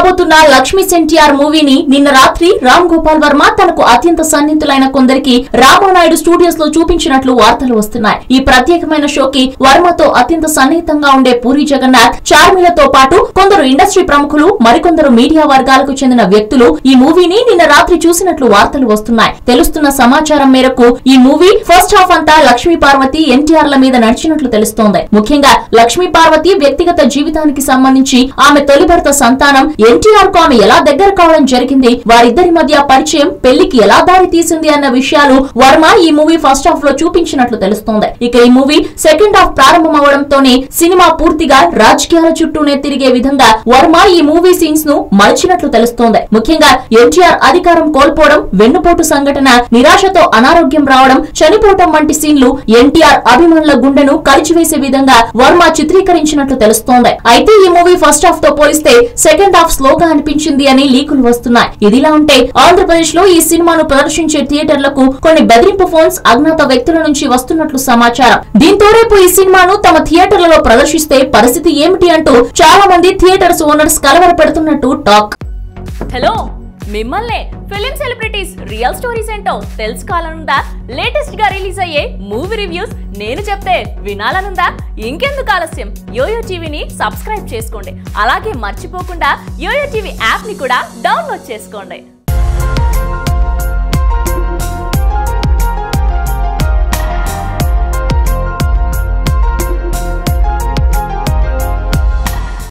రాబోతున్న లక్ష్మీ ఎన్టీఆర్ మూవీని నిన్న రాత్రి రామ్ గోపాల్ వర్మ తనకు అత్యంత సన్నిహితులైన కొందరికి రామానాయుడు స్టూడియోస్ లో చూపించినట్లు వార్తలు వస్తున్నాయి. ఈ ప్రత్యేకమైన షోకి వర్మతో అత్యంత సన్నిహితంగా ఉండే పూరి జగన్నాథ్, చార్మిలతో పాటు కొందరు ఇండస్ట్రీ ప్రముఖులు, మరికొందరు మీడియా వర్గాలకు చెందిన వ్యక్తులు ఈ మూవీని నిన్న రాత్రి చూసినట్లు వార్తలు వస్తున్నాయి. తెలుస్తున్న సమాచారం మేరకు ఈ మూవీ ఫస్ట్ హాఫ్ అంతా లక్ష్మీ పార్వతి, ఎన్టీఆర్ ల మీద నడిచినట్లు తెలుస్తోంది. ముఖ్యంగా లక్ష్మీ పార్వతి వ్యక్తిగత జీవితానికి సంబంధించి ఆమె తొలి భర్త సంతానం, ఎన్టీఆర్ కు ఆమె ఎలా దగ్గర కావడం జరిగింది, వారిద్దరి మధ్య పరిచయం పెళ్లికి ఎలా దారి తీసింది అన్న విషయాలు వర్మ ఈ మూవీ ఫస్ట్ హాఫ్ లో చూపించినట్లు తెలుస్తోంది. ఇక ఈ మూవీ సెకండ్ హాఫ్ ప్రారంభం అవడంతోనే సినిమా పూర్తిగా రాజకీయాల చుట్టూనే తిరిగే విధంగా వర్మ ఈ మూవీ సీన్స్ ను మలిచినట్లు తెలుస్తోంది. ముఖ్యంగా ఎన్టీఆర్ అధికారం కోల్పోవడం, వెన్నుపోటు సంఘటన, నిరాశతో అనారోగ్యం రావడం, చనిపోవడం వంటి సీన్లు ఎన్టీఆర్ అభిమానుల గుండెను కలిచివేసే విధంగా వర్మ చిత్రీకరించినట్లు తెలుస్తోంది. అయితే ఈ మూవీ ఫస్ట్ హాఫ్ తో పోలిస్తే సెకండ్ హాఫ్ స్లోగా అనిపించింది అని లీకులు వస్తున్నాయి. ఇదిలా ఉంటే ఆంధ్రప్రదేశ్ లో ఈ సినిమాను ప్రదర్శించే థియేటర్లకు కొన్ని బెదిరింపు ఫోన్స్ అజ్ఞాత వ్యక్తుల నుంచి వస్తున్నట్లు సమాచారం. దీంతో రేపు ఈ సినిమాను తమ థియేటర్లలో ప్రదర్శిస్తే పరిస్థితి ఏమిటి అంటూ చాలా మంది థియేటర్స్ ఓనర్స్ కలవర పెడుతున్నట్టు టాక్. హలో, మిమ్మల్ని ఫిలిం సెలబ్రిటీస్ రియల్ స్టోరీస్ ఏంటో తెలుసుకోవాలనుందా? లేటెస్ట్ గా రిలీజ్ అయ్యే మూవీ రివ్యూస్ నేను చెప్తే వినాలనుందా? ఇంకెందుకు ఆలస్యం, యోయో టీవీని సబ్స్క్రైబ్ చేసుకోండి. అలాగే మర్చిపోకుండా యోయో టీవీ యాప్ ని కూడా డౌన్లోడ్ చేసుకోండి.